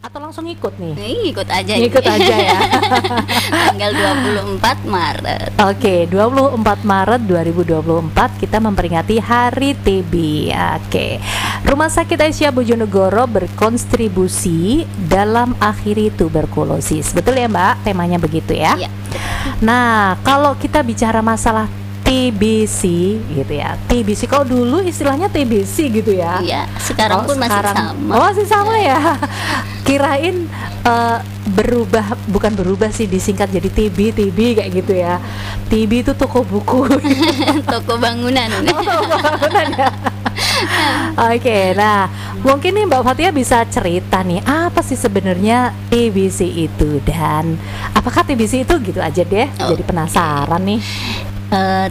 atau langsung ikut nih? Ikut aja Ikut ini. aja ya. Tanggal 24 Maret. Oke, 24 Maret 2024 kita memperingati Hari TB. Oke. Rumah Sakit Aisyah Bojonegoro berkontribusi dalam akhiri tuberkulosis. Betul ya, Mbak? Temanya begitu ya? Iya. Nah, kalau kita bicara masalah TBC gitu ya. TBC kalau dulu istilahnya TBC gitu ya. Iya, sekarang pun masih sama. Oh, masih sama ya. Kirain berubah, bukan berubah sih, disingkat jadi TB kayak gitu ya. TB itu toko buku. Toko bangunan. Oh, toko bangunan ya. Oke, nah mungkin nih Mbak Fatia bisa cerita nih apa sih sebenarnya TBC itu, dan apakah TBC itu gitu aja deh, jadi penasaran nih.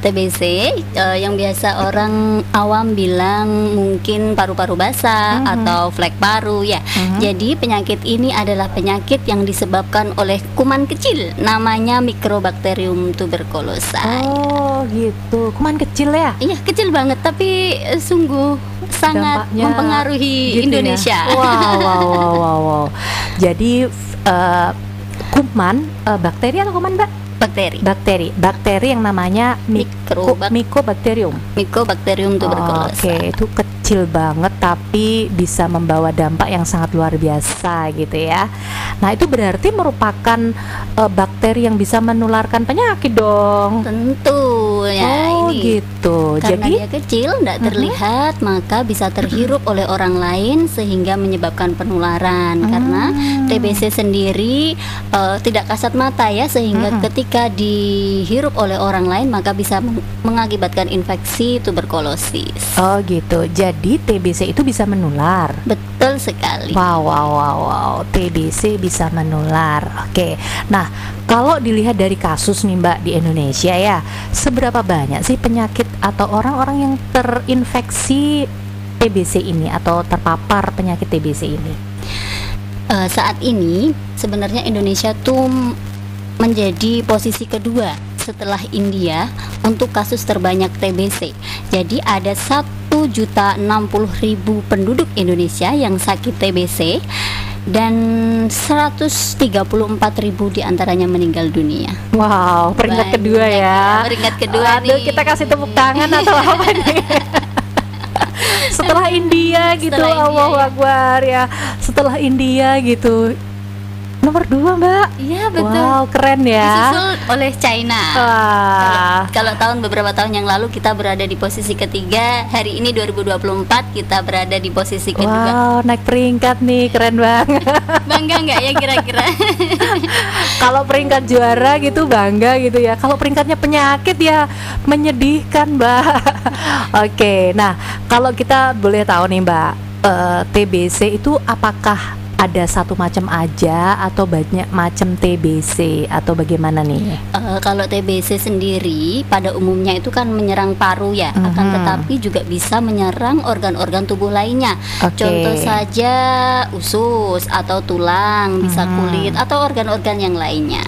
TBC yang biasa orang awam bilang mungkin paru-paru basah atau flek paru ya. Jadi penyakit ini adalah penyakit yang disebabkan oleh kuman kecil namanya Mycobacterium tuberculosis. Oh gitu, kuman kecil ya? Iya, kecil banget tapi sungguh sangat Dampaknya mempengaruhi gitu Indonesia. Ya? Wow. Jadi kuman, bakteri atau kuman, Mbak? Bakteri yang namanya Mycobacterium tuberculosis. Oke, itu kecil banget tapi bisa membawa dampak yang sangat luar biasa gitu ya. Nah, itu berarti merupakan bakteri yang bisa menularkan penyakit dong. Tentu ya. Oh ini gitu. Karena Jadi dia kecil, tidak terlihat, maka bisa terhirup oleh orang lain sehingga menyebabkan penularan. Karena TBC sendiri tidak kasat mata ya, sehingga ketika dihirup oleh orang lain maka bisa mengakibatkan infeksi tuberkulosis. Oh gitu. Jadi TBC itu bisa menular. Betul sekali. Wow. TBC bisa menular. Oke. Nah, kalau dilihat dari kasus nih Mbak di Indonesia ya, seberapa banyak sih penyakit atau orang-orang yang terinfeksi TBC ini atau terpapar penyakit TBC ini? Saat ini sebenarnya Indonesia tuh menjadi posisi kedua setelah India untuk kasus terbanyak TBC. Jadi ada 1.060.000 penduduk Indonesia yang sakit TBC dan 134.000 diantaranya meninggal dunia. Wow, peringkat kedua ya. Peringkat kedua. Aduh, kita kasih tepuk tangan atau apa nih? Setelah India gitu, Allahu Akbar ya. Setelah India gitu. Nomor 2 Mbak. Iya betul. Wow, keren ya. Disusul oleh China. Kalau beberapa tahun yang lalu kita berada di posisi ketiga, hari ini 2024 kita berada di posisi kedua. Wow, naik peringkat nih, keren banget. Bangga nggak ya kira-kira? Kalau peringkat juara gitu bangga gitu ya. Kalau peringkatnya penyakit ya menyedihkan Mbak. Oke, nah kalau kita boleh tahu nih Mbak, TBC itu apakah ada satu macam aja atau banyak macam TBC atau bagaimana nih? Kalau TBC sendiri pada umumnya itu kan menyerang paru ya, akan tetapi juga bisa menyerang organ-organ tubuh lainnya. Contoh saja usus atau tulang, bisa kulit atau organ-organ yang lainnya.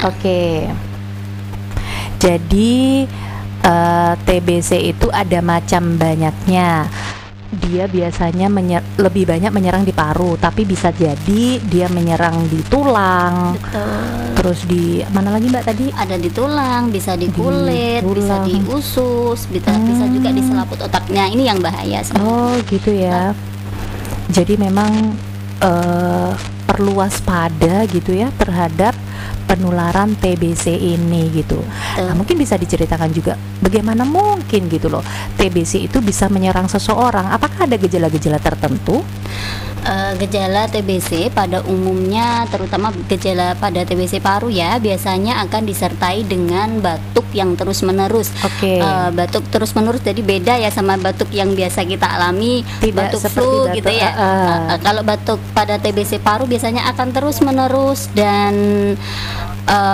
Jadi TBC itu ada macam banyaknya. Dia biasanya lebih banyak menyerang di paru, tapi bisa jadi dia menyerang di tulang. Betul. Terus di mana lagi Mbak tadi? Ada di tulang, bisa di kulit, bisa di usus, bisa juga di selaput otaknya. Ini yang bahaya sebenarnya. Oh gitu ya. Jadi memang perlu waspada gitu ya terhadap penularan TBC ini gitu. Nah, mungkin bisa diceritakan juga bagaimana mungkin gitu loh TBC itu bisa menyerang seseorang. Apakah ada gejala-gejala tertentu? Gejala TBC pada umumnya, terutama gejala pada TBC paru ya, biasanya akan disertai dengan batuk yang terus-menerus. Batuk terus-menerus, jadi beda ya sama batuk yang biasa kita alami, batuk flu gitu ya. Kalau batuk pada TBC paru biasanya akan terus-menerus dan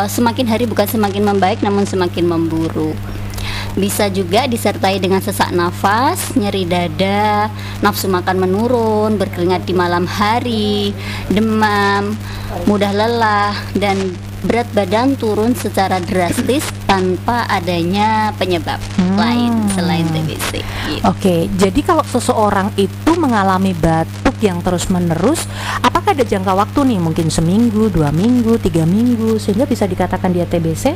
semakin hari bukan semakin membaik namun semakin memburuk. Bisa juga disertai dengan sesak nafas, nyeri dada, nafsu makan menurun, berkeringat di malam hari, demam, mudah lelah, dan berat badan turun secara drastis tanpa adanya penyebab lain selain TBC. Oke, jadi kalau seseorang itu mengalami batuk yang terus-menerus, apakah apakah ada jangka waktu nih, mungkin seminggu, 2 minggu, 3 minggu, sehingga bisa dikatakan dia TBC?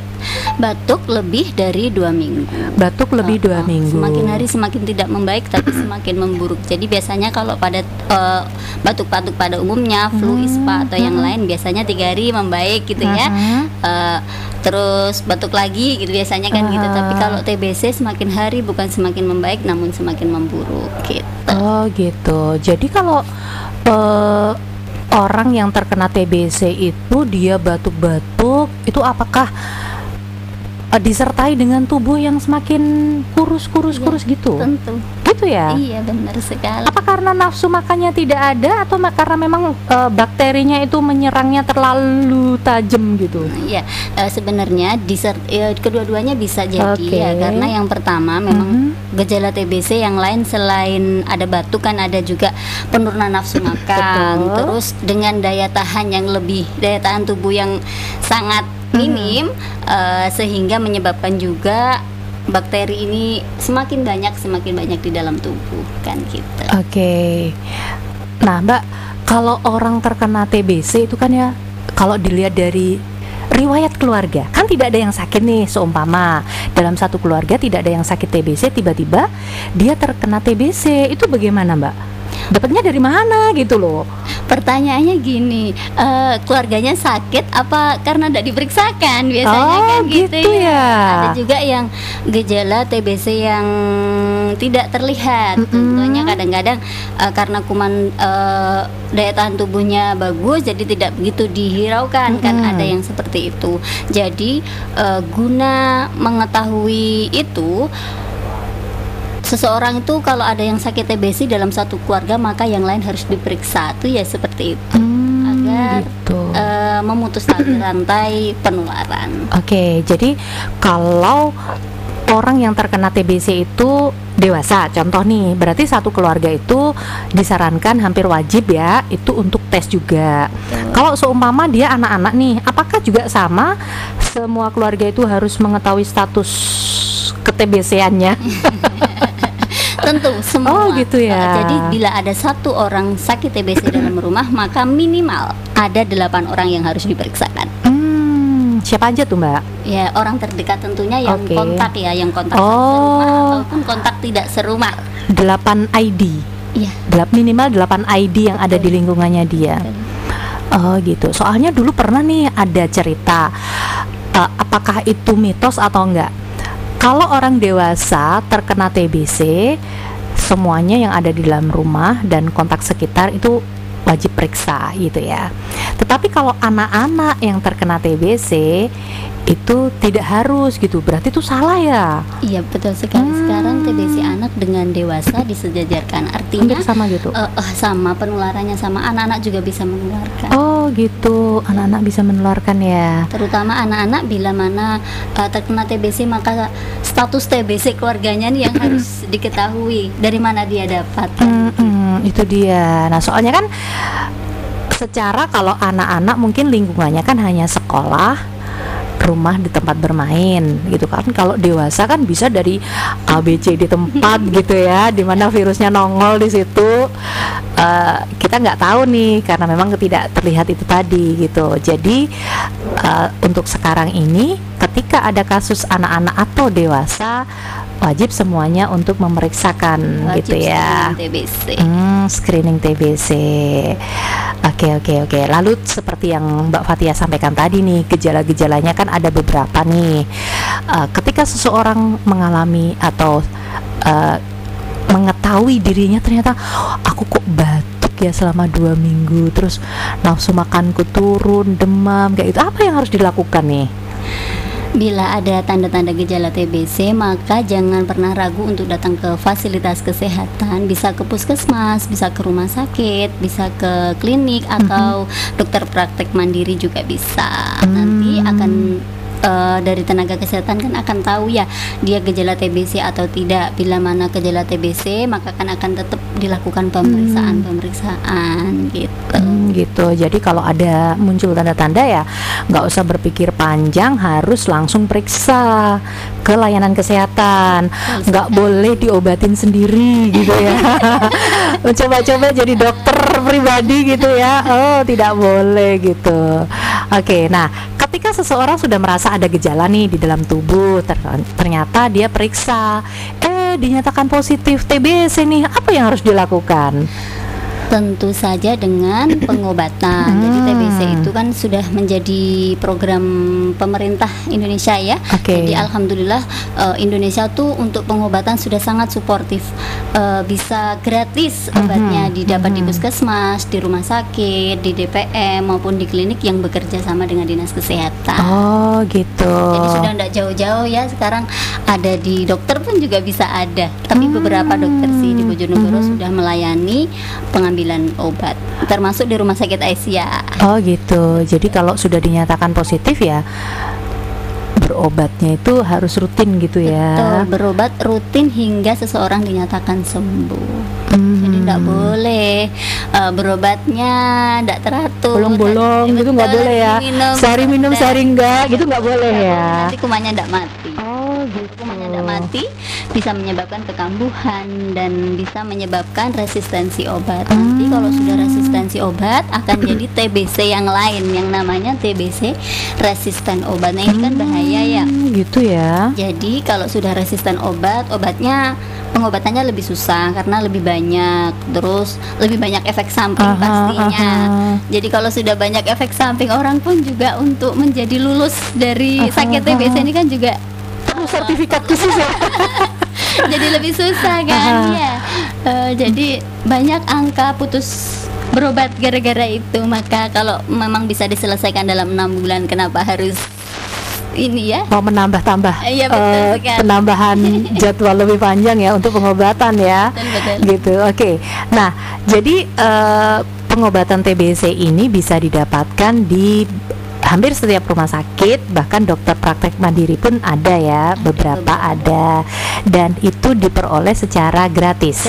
Batuk lebih dari 2 minggu. Batuk lebih 2 minggu. Semakin hari semakin tidak membaik, tapi semakin memburuk. Jadi biasanya kalau pada batuk-batuk pada umumnya, flu, ispa atau yang lain, biasanya 3 hari membaik gitu ya. Terus batuk lagi gitu biasanya kan gitu. Tapi kalau TBC semakin hari bukan semakin membaik, namun semakin memburuk gitu. Oh gitu. Jadi kalau orang yang terkena TBC itu dia batuk-batuk, itu apakah disertai dengan tubuh yang semakin kurus gitu? Tentu. Gitu ya? Iya, benar sekali. Apa karena nafsu makannya tidak ada, atau karena memang bakterinya itu menyerangnya terlalu tajam gitu? Iya, sebenarnya kedua-duanya bisa jadi ya, karena yang pertama memang gejala TBC yang lain selain ada batuk kan ada juga penurunan nafsu makan. Terus dengan daya tahan yang lebih, daya tahan tubuh yang sangat minim, sehingga menyebabkan juga bakteri ini semakin banyak di dalam tubuh kan gitu. Oke. Nah Mbak, kalau orang terkena TBC itu kan ya, kalau dilihat dari riwayat keluarga, kan tidak ada yang sakit nih. Seumpama dalam satu keluarga tidak ada yang sakit TBC, tiba-tiba dia terkena TBC, itu bagaimana Mbak? Dapatnya dari mana gitu loh? Pertanyaannya gini, keluarganya sakit apa karena tidak diperiksakan? Biasanya kan gitu ya. Ada juga yang gejala TBC yang tidak terlihat. Contohnya kadang-kadang karena kuman daya tahan tubuhnya bagus, jadi tidak begitu dihiraukan. Kan ada yang seperti itu. Jadi guna mengetahui itu, seseorang itu kalau ada yang sakit TBC dalam satu keluarga, maka yang lain harus diperiksa. Itu ya seperti itu, agar gitu. Memutus tali rantai penularan. Oke, jadi kalau orang yang terkena TBC itu dewasa, contoh nih, berarti satu keluarga itu disarankan, hampir wajib ya, itu untuk tes juga. Kalau seumpama dia anak-anak nih, apakah juga sama, semua keluarga itu harus mengetahui status ke-TBC-annya? Tentu semua. Oh gitu ya. Jadi bila ada satu orang sakit TBC dalam rumah, maka minimal ada 8 orang yang harus diperiksakan. Siapa aja tuh Mbak? Ya, orang terdekat tentunya yang kontak ya, yang kontak serumah ataupun kontak tidak serumah. 8 ID. Iya. Minimal 8 ID yang ada di lingkungannya dia. Oh gitu. Soalnya dulu pernah nih ada cerita, apakah itu mitos atau enggak? Kalau orang dewasa terkena TBC, semuanya yang ada di dalam rumah dan kontak sekitar itu wajib periksa gitu ya. Tetapi kalau anak-anak yang terkena TBC itu tidak harus gitu, berarti itu salah ya? Iya betul sekali. Sekarang TBC anak dengan dewasa disejajarkan, artinya sama gitu. Sama penularannya, sama anak-anak juga bisa menularkan. Oh gitu, anak-anak bisa menularkan ya. Terutama anak-anak bila mana terkena TBC, maka status TBC keluarganya nih yang harus diketahui, dari mana dia dapat. Itu dia. Nah soalnya kan secara kalau anak-anak mungkin lingkungannya kan hanya sekolah, rumah, di tempat bermain gitu kan. Kalau dewasa kan bisa dari ABC di tempat gitu ya, dimana virusnya nongol di situ. Kita nggak tahu nih karena memang tidak terlihat itu tadi gitu. Jadi untuk sekarang ini ketika ada kasus anak-anak atau dewasa, wajib semuanya untuk memeriksakan gitu ya. Screening TBC. Oke. Lalu seperti yang Mbak Fathia sampaikan tadi nih, gejala-gejalanya kan ada beberapa nih. Ketika seseorang mengalami atau mengetahui dirinya ternyata aku kok batuk ya selama 2 minggu, terus nafsu makanku turun, demam kayak itu, apa yang harus dilakukan nih? Bila ada tanda-tanda gejala TBC, maka jangan pernah ragu untuk datang ke fasilitas kesehatan. Bisa ke puskesmas, bisa ke rumah sakit, bisa ke klinik atau dokter praktek mandiri juga bisa. Nanti akan dari tenaga kesehatan kan akan tahu ya dia gejala TBC atau tidak. Bila mana gejala TBC, maka kan akan tetap dilakukan pemeriksaan gitu. Gitu. Jadi kalau ada muncul tanda-tanda ya nggak usah berpikir panjang, harus langsung periksa ke layanan kesehatan. Nggak boleh diobatin sendiri gitu ya. Coba-coba jadi dokter dokter pribadi gitu ya. Oh, tidak boleh gitu. Oke, nah ketika seseorang sudah merasa ada gejala nih di dalam tubuh, ternyata dia periksa, dinyatakan positif TBC nih, apa yang harus dilakukan? Tentu saja dengan pengobatan. Jadi TBC itu kan sudah menjadi program pemerintah Indonesia ya. Jadi alhamdulillah Indonesia tuh untuk pengobatan sudah sangat suportif. Bisa gratis obatnya didapat di puskesmas, di rumah sakit, di DPM maupun di klinik yang bekerja sama dengan dinas kesehatan. Oh gitu. Jadi sudah tidak jauh-jauh ya, sekarang ada di dokter pun juga bisa ada. Tapi beberapa dokter sih di Bojonegoro sudah melayani pengambilan obat, termasuk di Rumah Sakit Aisyah. Oh gitu. Jadi kalau sudah dinyatakan positif ya berobatnya itu harus rutin gitu ya. Betul, berobat rutin hingga seseorang dinyatakan sembuh. Jadi tidak boleh berobatnya tidak teratur, bolong-bolong gitu nggak boleh ya. Sehari minum sehari enggak gitu nggak boleh ya. Nanti kumannya tidak mati. Oh gitu. Kumannya tidak mati, bisa menyebabkan kekambuhan dan bisa menyebabkan resistensi obat. Nanti kalau sudah resistensi obat akan jadi TBC yang lain yang namanya TBC resisten obat. Nah ini kan bahaya ya. Gitu ya. Jadi kalau sudah resisten obat, pengobatannya lebih susah karena lebih banyak, terus lebih banyak efek samping pastinya. Jadi kalau sudah banyak efek samping, orang pun juga untuk menjadi lulus dari sakit TBC ini kan juga perlu sertifikat khusus ya. Jadi lebih susah kan ya. Jadi banyak angka putus berobat gara-gara itu. Maka kalau memang bisa diselesaikan dalam 6 bulan, kenapa harus ini ya? Mau menambah-tambah penambahan jadwal lebih panjang ya untuk pengobatan ya. Betul. Gitu. Oke. Nah, jadi pengobatan TBC ini bisa didapatkan di hampir setiap rumah sakit, bahkan dokter praktek mandiri pun ada ya, beberapa ada, dan itu diperoleh secara gratis.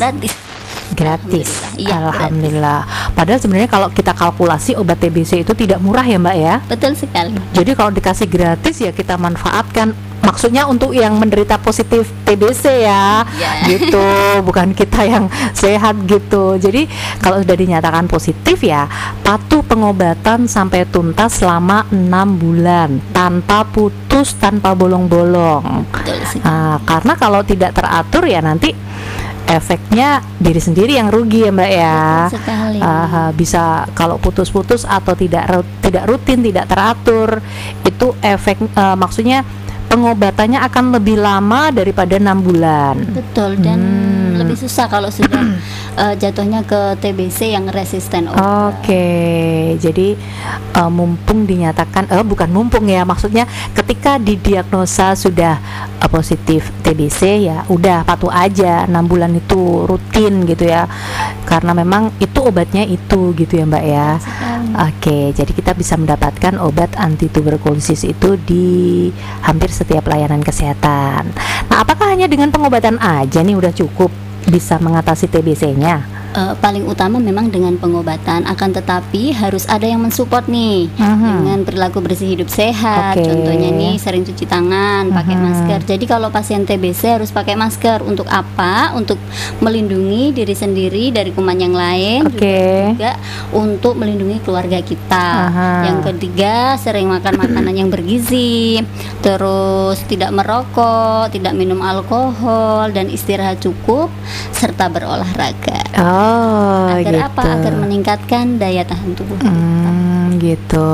Alhamdulillah. Padahal sebenarnya kalau kita kalkulasi obat TBC itu tidak murah ya Mbak ya. Betul sekali. Jadi kalau dikasih gratis ya kita manfaatkan. Maksudnya untuk yang menderita positif TBC ya, gitu, bukan kita yang sehat gitu. Jadi kalau sudah dinyatakan positif ya patuh pengobatan sampai tuntas selama 6 bulan tanpa putus, tanpa bolong-bolong. Karena kalau tidak teratur ya nanti efeknya diri sendiri yang rugi ya Mbak ya. Bisa kalau putus-putus atau tidak rutin, tidak teratur, itu efek maksudnya pengobatannya akan lebih lama daripada 6 bulan. Betul, dan lebih susah kalau sudah jatuhnya ke TBC yang resisten obat. Jadi mumpung dinyatakan bukan mumpung ya, maksudnya ketika didiagnosa sudah positif TBC ya udah patuh aja 6 bulan itu rutin gitu ya. Karena memang itu obatnya itu gitu ya Mbak ya. Jadi kita bisa mendapatkan obat anti tuberkulosis itu di hampir setiap layanan kesehatan. Nah, apakah hanya dengan pengobatan aja nih udah cukup bisa mengatasi TBC-nya? Paling utama memang dengan pengobatan, akan tetapi harus ada yang mensupport nih dengan perilaku bersih hidup sehat. Contohnya nih sering cuci tangan, pakai masker. Jadi kalau pasien TBC harus pakai masker untuk apa? Untuk melindungi diri sendiri dari kuman yang lain, juga untuk melindungi keluarga kita. Yang ketiga, sering makan makanan yang bergizi, terus tidak merokok, tidak minum alkohol, dan istirahat cukup serta berolahraga. Agar apa? Agar meningkatkan daya tahan tubuh. Gitu.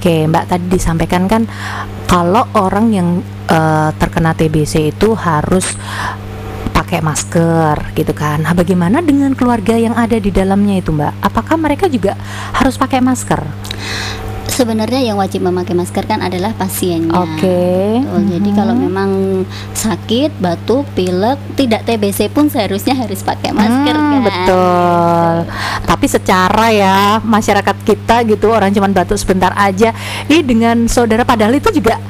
Mbak tadi disampaikan kan kalau orang yang terkena TBC itu harus pakai masker gitu kan. Nah, bagaimana dengan keluarga yang ada di dalamnya itu Mbak? Apakah mereka juga harus pakai masker? Sebenarnya yang wajib memakai masker kan adalah pasiennya. Jadi kalau memang sakit, batuk, pilek, tidak TBC pun seharusnya harus pakai masker kan. Betul. Tapi secara ya masyarakat kita gitu, orang cuma batuk sebentar aja, dengan saudara padahal itu juga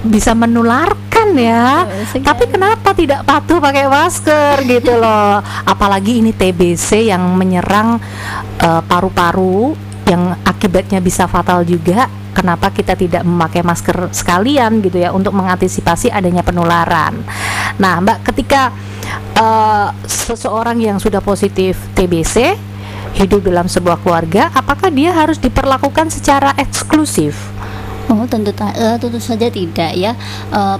bisa menularkan ya. Tapi kenapa tidak patuh pakai masker gitu loh? Apalagi ini TBC yang menyerang paru-paru, yang akibatnya bisa fatal juga. Kenapa kita tidak memakai masker sekalian gitu ya untuk mengantisipasi adanya penularan. Nah Mbak, ketika seseorang yang sudah positif TBC hidup dalam sebuah keluarga, apakah dia harus diperlakukan secara eksklusif? Oh, tentu saja tidak ya.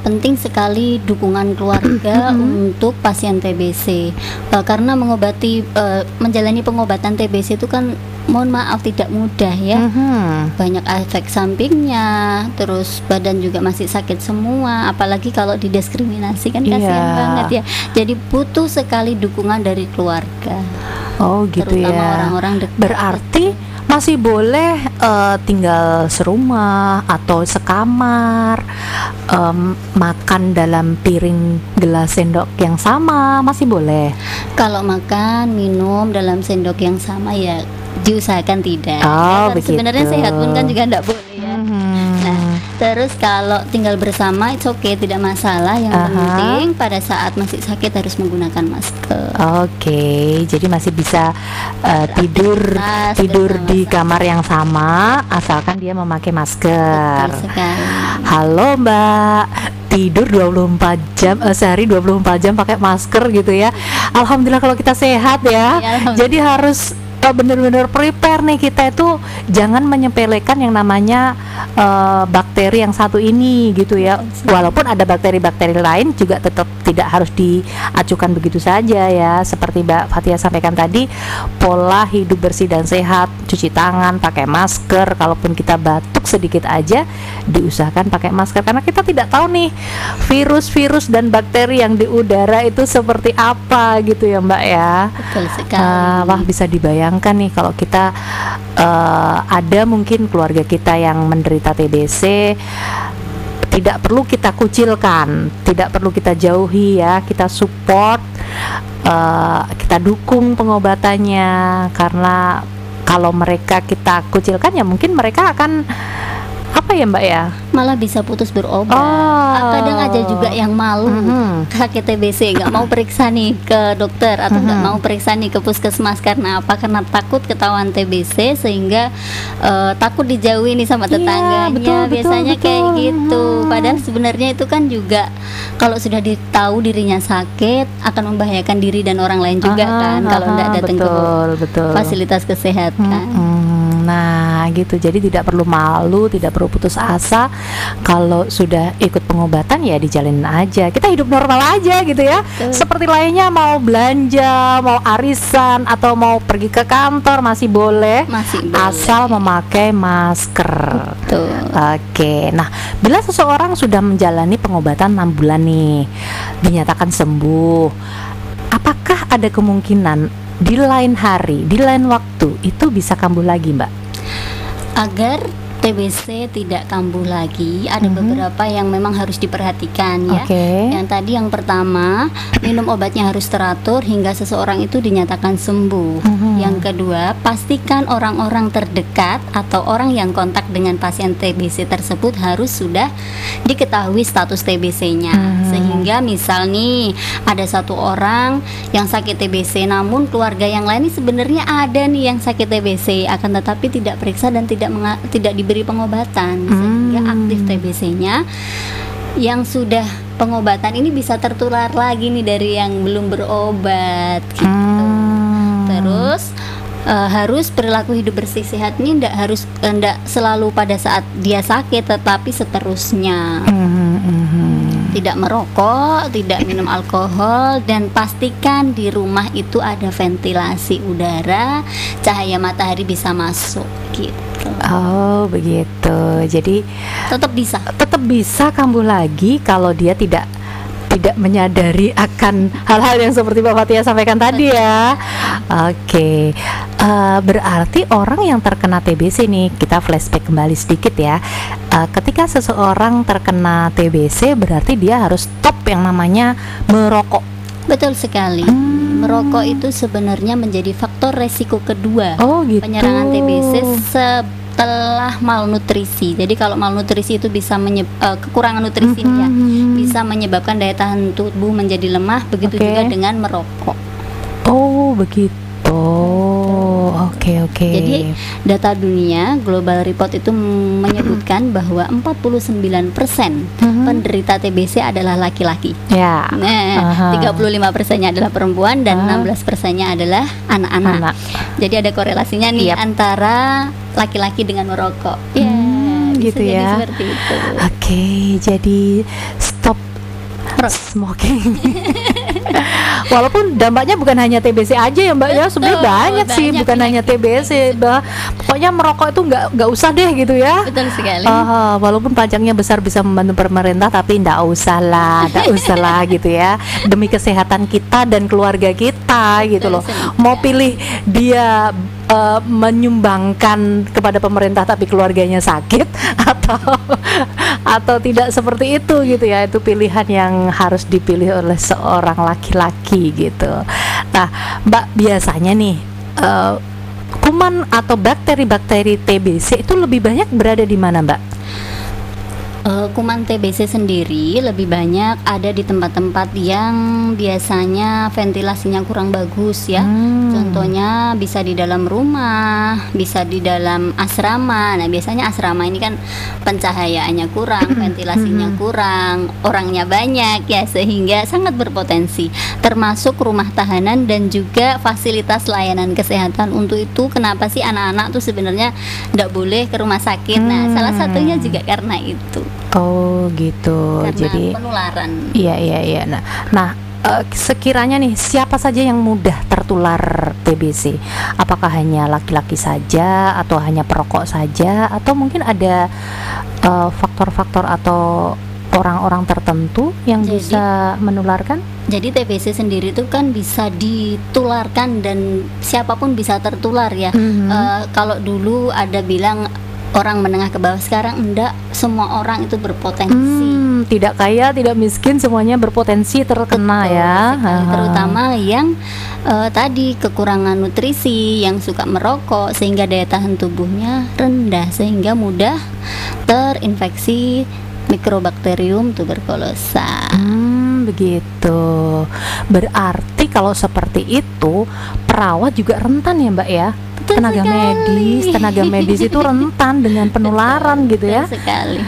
Penting sekali dukungan keluarga untuk pasien TBC, karena menjalani pengobatan TBC itu kan, mohon maaf, tidak mudah ya. Banyak efek sampingnya, terus badan juga masih sakit semua, apalagi kalau didiskriminasi kan kasihan banget ya. Jadi butuh sekali dukungan dari keluarga. Oh gitu, terutama orang-orang dekat. Berarti masih boleh tinggal serumah atau sekamar, makan dalam piring gelas sendok yang sama, masih boleh? Kalau makan minum dalam sendok yang sama ya diusahakan tidak. Oh, begitu. Sebenarnya sehat pun kan juga tidak boleh ya. Nah, terus kalau tinggal bersama it's okay, tidak masalah. Yang penting pada saat masih sakit harus menggunakan masker. Oke, jadi masih bisa tidur di kamar yang sama asalkan dia memakai masker. Betul sekali. Halo Mbak, tidur 24 jam sehari 24 jam pakai masker gitu ya. Alhamdulillah kalau kita sehat ya. Jadi harus benar-benar prepare nih, kita itu jangan menyepelekan yang namanya bakteri yang satu ini gitu ya. Walaupun ada bakteri-bakteri lain juga tetap tidak harus diacukan begitu saja ya. Seperti Mbak Fathia sampaikan tadi, pola hidup bersih dan sehat, cuci tangan, pakai masker, kalaupun kita batuk sedikit aja diusahakan pakai masker, karena kita tidak tahu nih virus-virus dan bakteri yang di udara itu seperti apa gitu ya Mbak ya. Betul sekali. Wah, bisa dibayangkan nih kalau kita ada mungkin keluarga kita yang menderita TBC, tidak perlu kita kucilkan, tidak perlu kita jauhi ya, kita support, kita dukung pengobatannya, karena kalau mereka kita kucilkan ya mungkin mereka akan apa ya Mbak ya, malah bisa putus berobat. Kadang ada juga yang malu sakit TBC, nggak mau periksa nih ke dokter atau nggak mau periksa nih ke puskesmas. Karena apa? Karena takut ketahuan TBC, sehingga takut dijauhi nih sama tetangganya. Biasanya kayak gitu. Padahal sebenarnya itu kan juga kalau sudah tahu dirinya sakit akan membahayakan diri dan orang lain juga kan, kalau nggak datang ke fasilitas kesehatan. Nah gitu, jadi tidak perlu malu, tidak perlu putus asa. Kalau sudah ikut pengobatan ya dijalanin aja, kita hidup normal aja gitu ya. Seperti lainnya, mau belanja, mau arisan, atau mau pergi ke kantor masih boleh, asal memakai masker. Oke, nah bila seseorang sudah menjalani pengobatan 6 bulan nih, dinyatakan sembuh, apakah ada kemungkinan di lain hari, di lain waktu itu bisa kambuh lagi Mbak? Agar TBC tidak kambuh lagi, ada beberapa yang memang harus diperhatikan ya. Yang tadi yang pertama, minum obatnya harus teratur hingga seseorang itu dinyatakan sembuh. Yang kedua, pastikan orang-orang terdekat atau orang yang kontak dengan pasien TBC tersebut harus sudah diketahui status TBC-nya. Sehingga misal nih ada satu orang yang sakit TBC, namun keluarga yang lain ini sebenarnya ada nih yang sakit TBC, akan tetapi tidak periksa dan tidak diberi pengobatan, sehingga aktif TBC-nya yang sudah pengobatan ini bisa tertular lagi nih dari yang belum berobat gitu. Terus harus perilaku hidup bersih sehat ini tidak selalu pada saat dia sakit, tetapi seterusnya. Tidak merokok, tidak minum alkohol, dan pastikan di rumah itu ada ventilasi udara, cahaya matahari bisa masuk gitu. Oh begitu, jadi tetap bisa kambuh lagi kalau dia tidak menyadari akan hal-hal yang seperti Mbak Fathia sampaikan tadi ya. Oke, berarti orang yang terkena TBC nih, kita flashback kembali sedikit ya. Ketika seseorang terkena TBC berarti dia harus stop yang namanya merokok. Betul sekali. Merokok itu sebenarnya menjadi faktor resiko kedua penyerangan TBC setelah malnutrisi. Jadi kalau malnutrisi itu bisa kekurangan nutrisi ya, bisa menyebabkan daya tahan tubuh menjadi lemah. Begitu juga dengan merokok. Oh begitu. Oke. Jadi data dunia Global Report itu menyebutkan bahwa 49% penderita TBC adalah laki-laki. Ya. Nah, 35%-nya adalah perempuan dan 16%-nya adalah anak-anak. Jadi ada korelasinya nih antara laki-laki dengan merokok. Ya, gitu bisa ya. jadi seperti itu. Oke, jadi stop smoking. Walaupun dampaknya bukan hanya TBC aja ya Mbak, ya sebenarnya banyak sih, bukan hanya TBC, Mbak. Pokoknya merokok itu nggak usah deh gitu ya. Betul sekali. Walaupun pajaknya besar bisa membantu pemerintah, tapi nggak usah lah gitu ya. Demi kesehatan kita dan keluarga kita gitu loh. Mau pilih dia menyumbangkan kepada pemerintah tapi keluarganya sakit atau tidak seperti itu gitu ya, itu pilihan yang harus dipilih oleh seorang laki-laki gitu. Nah Mbak, biasanya nih kuman atau bakteri-bakteri TBC itu lebih banyak berada di mana Mbak? Kuman TBC sendiri lebih banyak ada di tempat-tempat yang biasanya ventilasinya kurang bagus ya. Contohnya bisa di dalam rumah, bisa di dalam asrama. Nah biasanya asrama ini kan pencahayaannya kurang, ventilasinya kurang, orangnya banyak ya, sehingga sangat berpotensi. Termasuk rumah tahanan dan juga fasilitas layanan kesehatan. Untuk itu kenapa sih anak-anak tuh sebenarnya tidak boleh ke rumah sakit? Nah salah satunya juga karena itu. Oh gitu. Karena jadi penularan. Iya. Nah, sekiranya nih siapa saja yang mudah tertular TBC? Apakah hanya laki-laki saja atau hanya perokok saja atau mungkin ada faktor-faktor atau orang-orang tertentu yang bisa menularkan? Jadi TBC sendiri itu kan bisa ditularkan dan siapapun bisa tertular ya. Kalau dulu ada bilang orang menengah ke bawah, sekarang enggak, semua orang itu berpotensi. Tidak kaya, tidak miskin, semuanya berpotensi terkena. Betul, ya terutama yang tadi kekurangan nutrisi, yang suka merokok sehingga daya tahan tubuhnya rendah, sehingga mudah terinfeksi Mycobacterium tuberculosa. Begitu. Berarti kalau seperti itu perawat juga rentan ya Mbak ya? Tenaga medis itu rentan dengan penularan gitu ya. Sekali.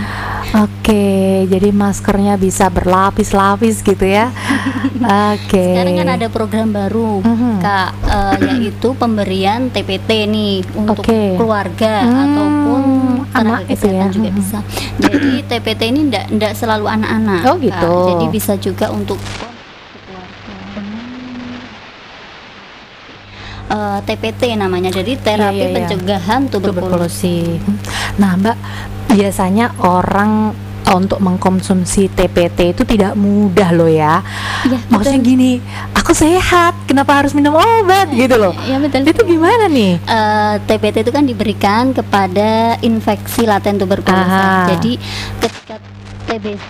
Oke, jadi maskernya bisa berlapis-lapis gitu ya. Oke. Sekarang kan ada program baru, Kak, yaitu pemberian TPT nih untuk keluarga ataupun tenaga kesehatan juga bisa. Jadi TPT ini enggak selalu anak-anak. Oh gitu. Kak. Jadi bisa juga untuk TPT namanya, jadi terapi pencegahan tuberkulosis. Nah Mbak, biasanya orang untuk mengkonsumsi TPT itu tidak mudah loh ya. Maksudnya gini, aku sehat, kenapa harus minum obat gitu loh? Ya betul. Itu gimana nih? TPT itu kan diberikan kepada infeksi laten tuberkulosis. Jadi ketika TBC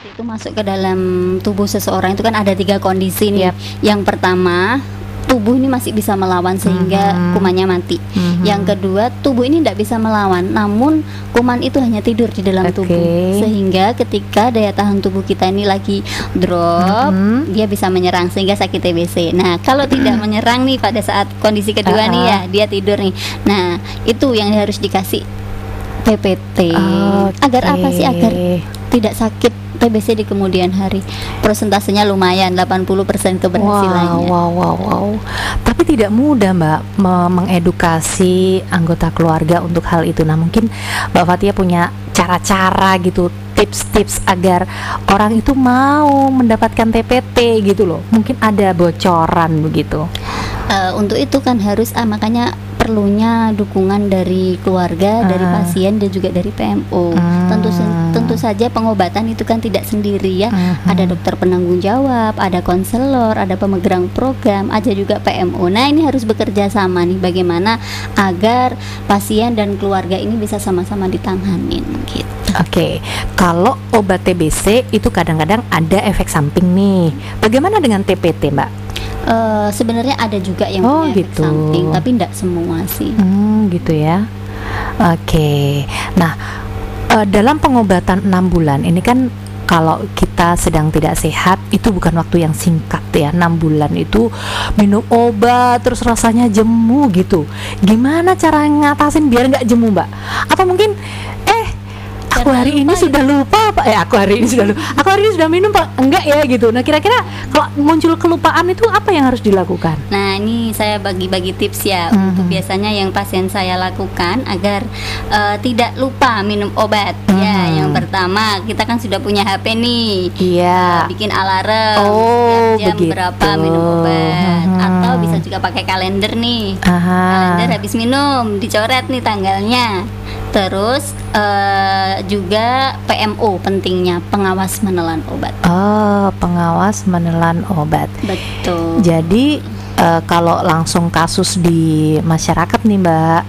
itu masuk ke dalam tubuh seseorang itu kan ada 3 kondisi nih. Yang pertama, tubuh ini masih bisa melawan sehingga kumannya mati. Yang kedua, tubuh ini tidak bisa melawan, namun kuman itu hanya tidur di dalam tubuh, sehingga ketika daya tahan tubuh kita ini lagi drop, dia bisa menyerang sehingga sakit TBC. Nah, kalau tidak menyerang nih pada saat kondisi kedua nih ya, dia tidur nih. Nah, itu yang harus dikasih TPT. Agar apa sih? Agar tidak sakit TBC di kemudian hari. Persentasenya lumayan, 80% keberhasilannya. Wow. Tapi tidak mudah Mbak mengedukasi anggota keluarga untuk hal itu. Nah mungkin Mbak Fathia punya cara-cara gitu, tips-tips agar orang itu mau mendapatkan TPT gitu loh. Mungkin ada bocoran begitu. Untuk itu kan harus makanya perlunya dukungan dari keluarga, dari pasien dan juga dari PMO. Tentu saja pengobatan itu kan tidak sendiri ya. Ada dokter penanggung jawab, ada konselor, ada pemegang program, ada juga PMO. Nah ini harus bekerja sama nih, bagaimana agar pasien dan keluarga ini bisa sama-sama ditanganin gitu. Oke, kalau obat TBC itu kadang-kadang ada efek samping nih. Bagaimana dengan TPT Mbak? Sebenarnya ada juga yang punya efek samping, tapi tidak semua sih. Gitu ya. Oke. Nah, dalam pengobatan 6 bulan ini kan kalau kita sedang tidak sehat itu bukan waktu yang singkat ya. 6 bulan itu minum obat terus rasanya jemu gitu. Gimana cara ngatasin biar nggak jemu, Mbak? Apa mungkin aku hari ini sudah lupa Pak, aku hari ini sudah minum Pak, enggak ya gitu. Nah kira-kira kalau muncul kelupaan itu apa yang harus dilakukan? Nah ini saya bagi-bagi tips ya untuk biasanya yang pasien saya lakukan agar tidak lupa minum obat. Ya yang pertama, kita kan sudah punya HP nih, bikin alarm jam berapa minum obat, atau bisa juga pakai kalender nih. Kalender habis minum dicoret nih tanggalnya. Terus juga PMO, pentingnya pengawas menelan obat. Oh, pengawas menelan obat. Betul. Jadi kalau langsung kasus di masyarakat nih Mbak,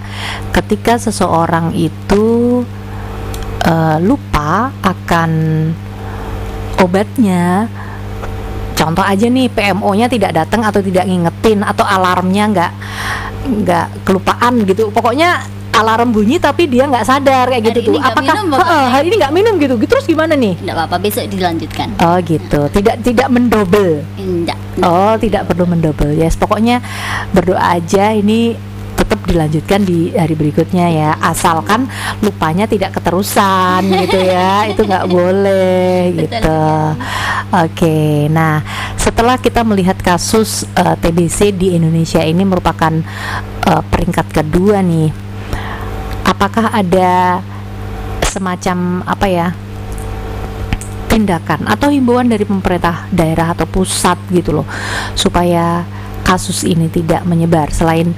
ketika seseorang itu lupa akan obatnya, contoh aja nih PMO-nya tidak datang atau tidak ngingetin atau alarmnya nggak kelupaan gitu, pokoknya alarm bunyi tapi dia nggak sadar kayak gitu tuh. Apakah hari ini nggak minum gitu? Terus gimana nih? Nggak apa-apa, besok dilanjutkan. Oh gitu, tidak mendobel. Enggak. Oh tidak perlu mendobel. Yes, pokoknya berdoa aja ini tetap dilanjutkan di hari berikutnya ya, asalkan lupanya tidak keterusan gitu ya. Itu nggak boleh gitu. Oke, nah setelah kita melihat kasus TBC di Indonesia ini merupakan peringkat kedua nih, apakah ada semacam tindakan atau himbauan dari pemerintah daerah atau pusat gitu loh supaya kasus ini tidak menyebar, selain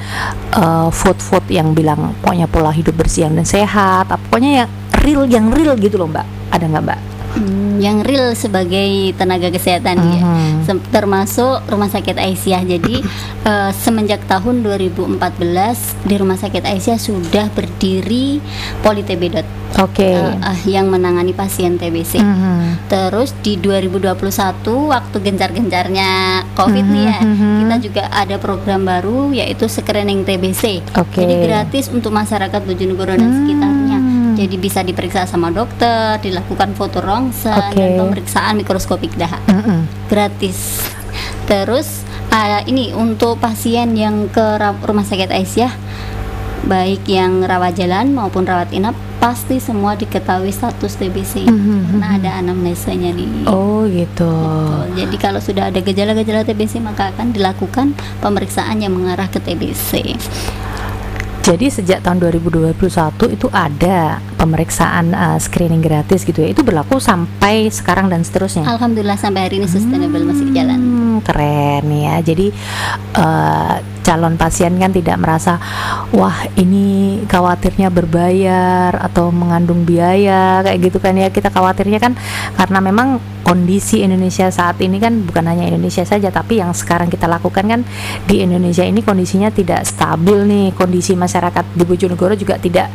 vote yang bilang pokoknya pola hidup bersih dan sehat, pokoknya yang real gitu loh Mbak, ada nggak Mbak? Yang real sebagai tenaga kesehatan ya, termasuk Rumah Sakit Aisyah. Jadi semenjak tahun 2014 di Rumah Sakit Aisyah sudah berdiri Poli-TB yang menangani pasien TBC. Terus di 2021 waktu gencar-gencarnya COVID nih ya, kita juga ada program baru yaitu screening TBC. Jadi gratis untuk masyarakat Bojonegoro dan sekitarnya. Jadi bisa diperiksa sama dokter, dilakukan foto rongsen dan pemeriksaan mikroskopik dahak, gratis. Terus ini untuk pasien yang ke Rumah Sakit Aisyah, baik yang rawat jalan maupun rawat inap, pasti semua diketahui status TBC karena ada anamnesanya nih. Oh gitu. Betul. Jadi kalau sudah ada gejala-gejala TBC maka akan dilakukan pemeriksaan yang mengarah ke TBC. Jadi sejak tahun 2021 itu ada pemeriksaan screening gratis gitu ya. Itu berlaku sampai sekarang dan seterusnya. Alhamdulillah sampai hari ini sustainable, masih jalan. Keren ya. Jadi calon pasien kan tidak merasa wah ini khawatirnya berbayar atau mengandung biaya kayak gitu kan ya. Kita khawatirnya kan karena memang kondisi Indonesia saat ini kan bukan hanya Indonesia saja, tapi yang sekarang kita lakukan kan di Indonesia ini kondisinya tidak stabil nih, kondisi masyarakat di Bojonegoro juga tidak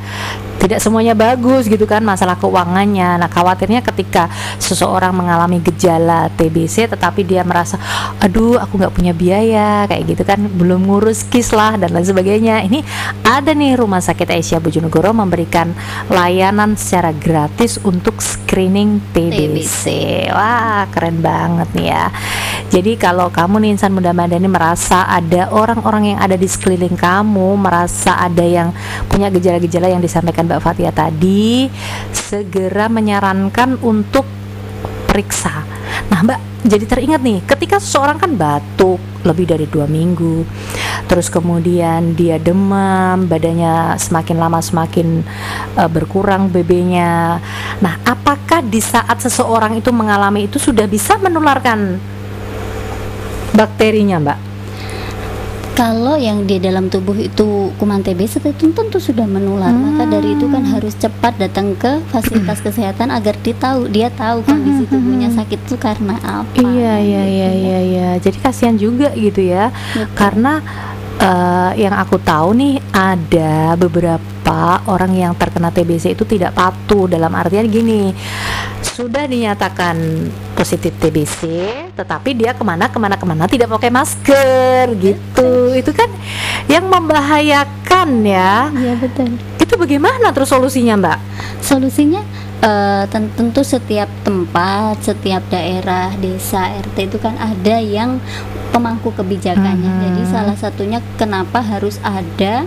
semuanya bagus gitu kan, masalah keuangannya. Nah khawatirnya ketika seseorang mengalami gejala TBC tetapi dia merasa aduh aku nggak punya biaya kayak gitu kan, belum ngurus KIS lah dan lain sebagainya. Ini ada nih Rumah Sakit Aisyah Bojonegoro memberikan layanan secara gratis untuk screening TBC. Wah keren banget nih ya. Jadi kalau kamu nih insan muda madani merasa ada orang-orang yang ada di sekeliling kamu, merasa ada yang punya gejala-gejala yang disampaikan Mbak Fathia tadi, segera menyarankan untuk periksa. Nah Mbak, jadi teringat nih, ketika seseorang kan batuk lebih dari 2 minggu, terus kemudian dia demam, badannya semakin lama semakin berkurang BB-nya. Nah apakah di saat seseorang itu mengalami itu sudah bisa menularkan bakterinya Mbak? Kalau yang di dalam tubuh itu kuman TBC tentu sudah menular, maka dari itu kan harus cepat datang ke fasilitas kesehatan agar dia tahu kondisi tubuhnya sakit itu karena apa. Iya. Jadi kasihan juga gitu ya. Betul. Karena yang aku tahu nih ada beberapa orang yang terkena TBC itu tidak patuh, dalam artian gini, sudah dinyatakan positif TBC tetapi dia kemana tidak pakai masker gitu. Itu kan yang membahayakan ya. Iya betul. Itu bagaimana terus solusinya Mbak? Solusinya tentu setiap tempat, setiap daerah, desa, RT itu kan ada yang pemangku kebijakannya. Jadi salah satunya kenapa harus ada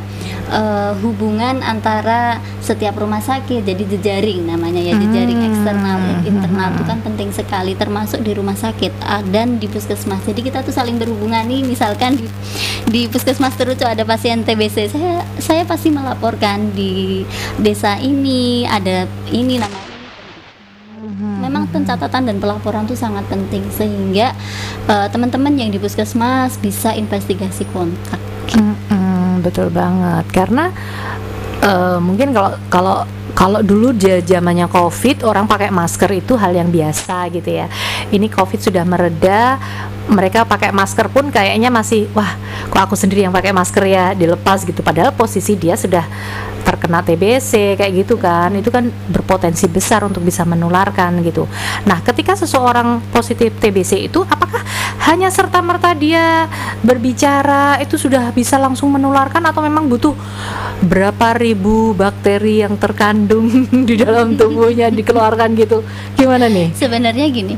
hubungan antara setiap rumah sakit. Jadi jejaring namanya ya, jejaring eksternal, internal itu kan penting sekali, termasuk di rumah sakit dan di puskesmas. Jadi kita tuh saling berhubungan nih. Misalkan di puskesmas Terucu ada pasien TBC, saya pasti melaporkan di desa ini ada ini namanya. Memang pencatatan dan pelaporan itu sangat penting sehingga teman-teman yang di puskesmas bisa investigasi kontak. Betul banget, karena mungkin kalau dulu zamannya COVID orang pakai masker itu hal yang biasa gitu ya. Ini COVID sudah mereda, mereka pakai masker pun kayaknya masih, wah kok aku sendiri yang pakai masker ya, dilepas gitu. Padahal posisi dia sudah terkena TBC kayak gitu kan, itu kan berpotensi besar untuk bisa menularkan gitu. Nah, ketika seseorang positif TBC itu apakah hanya serta-merta dia berbicara itu sudah bisa langsung menularkan, atau memang butuh berapa ribu bakteri yang terkandung di dalam tubuhnya dikeluarkan gitu? Gimana nih? Sebenarnya gini,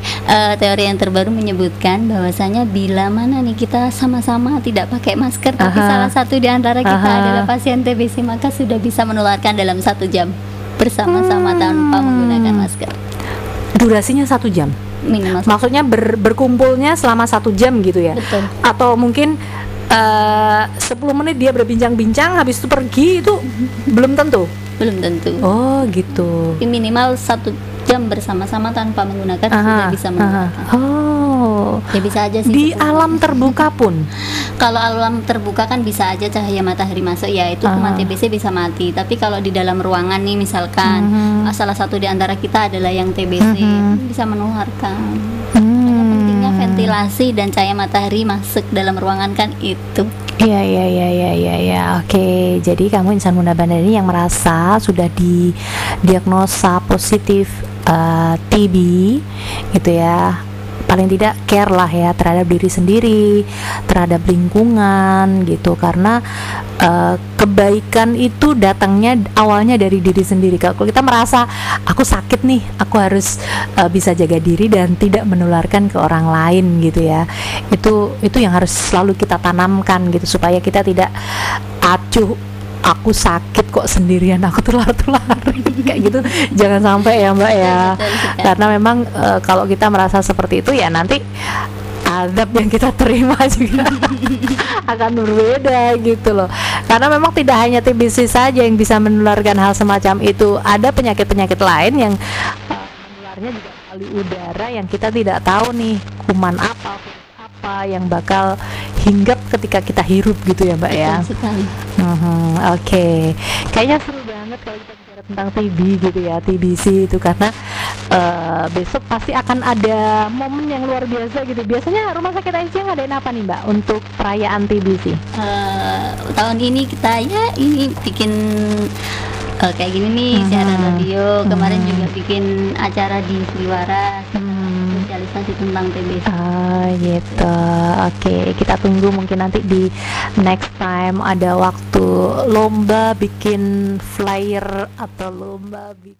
teori yang terbaru menyebutkan bahwasanya bila mana nih kita sama-sama tidak pakai masker, tapi salah satu di antara kita adalah pasien TBC, maka sudah bisa menularkan dalam 1 jam bersama-sama tanpa menggunakan masker. Durasinya 1 jam? Minimal. Maksudnya berkumpulnya selama 1 jam gitu ya? Betul. Atau mungkin 10 menit dia berbincang-bincang habis itu pergi, itu belum tentu? Belum tentu. Oh gitu. Minimal 1 jam bersama-sama tanpa menggunakan sudah bisa menularkan. Oh, ya bisa aja sih di alam terbuka pun. Kalau alam terbuka kan bisa aja cahaya matahari masuk, ya itu kuman TBC bisa mati. Tapi kalau di dalam ruangan nih misalkan salah satu di antara kita adalah yang TBC, bisa menularkan. Pentingnya ventilasi dan cahaya matahari masuk dalam ruangan kan itu. Iya. Oke, jadi kamu insan muda bandar ini yang merasa sudah didiagnosa positif TB gitu ya, paling tidak care lah ya terhadap diri sendiri, terhadap lingkungan gitu, karena kebaikan itu datangnya awalnya dari diri sendiri. Kalau kita merasa aku sakit nih, aku harus bisa jaga diri dan tidak menularkan ke orang lain gitu ya, itu yang harus selalu kita tanamkan gitu, supaya kita tidak acuh aku sakit kok sendirian aku tular kayak gitu. Jangan sampai ya Mbak ya. Karena memang kalau kita merasa seperti itu ya nanti adab yang kita terima juga akan berbeda gitu loh. Karena memang tidak hanya TBC saja yang bisa menularkan hal semacam itu, ada penyakit-penyakit lain yang menularnya juga melalui udara yang kita tidak tahu nih kuman apa yang bakal hinggap ketika kita hirup gitu ya Mbak ya. Oke. Kayaknya seru banget kalau kita bicara tentang TB gitu ya, TBC itu, karena besok pasti akan ada momen yang luar biasa gitu. Biasanya Rumah Sakit Aisyah ngadain apa nih Mbak untuk perayaan TBC? Tahun ini kita ini bikin kayak gini nih, siaran radio. Kemarin juga bikin acara di Sriwara, sosialisasi tentang TBC. Gitu. Oke, kita tunggu mungkin nanti di next time ada waktu lomba bikin flyer atau lomba bikin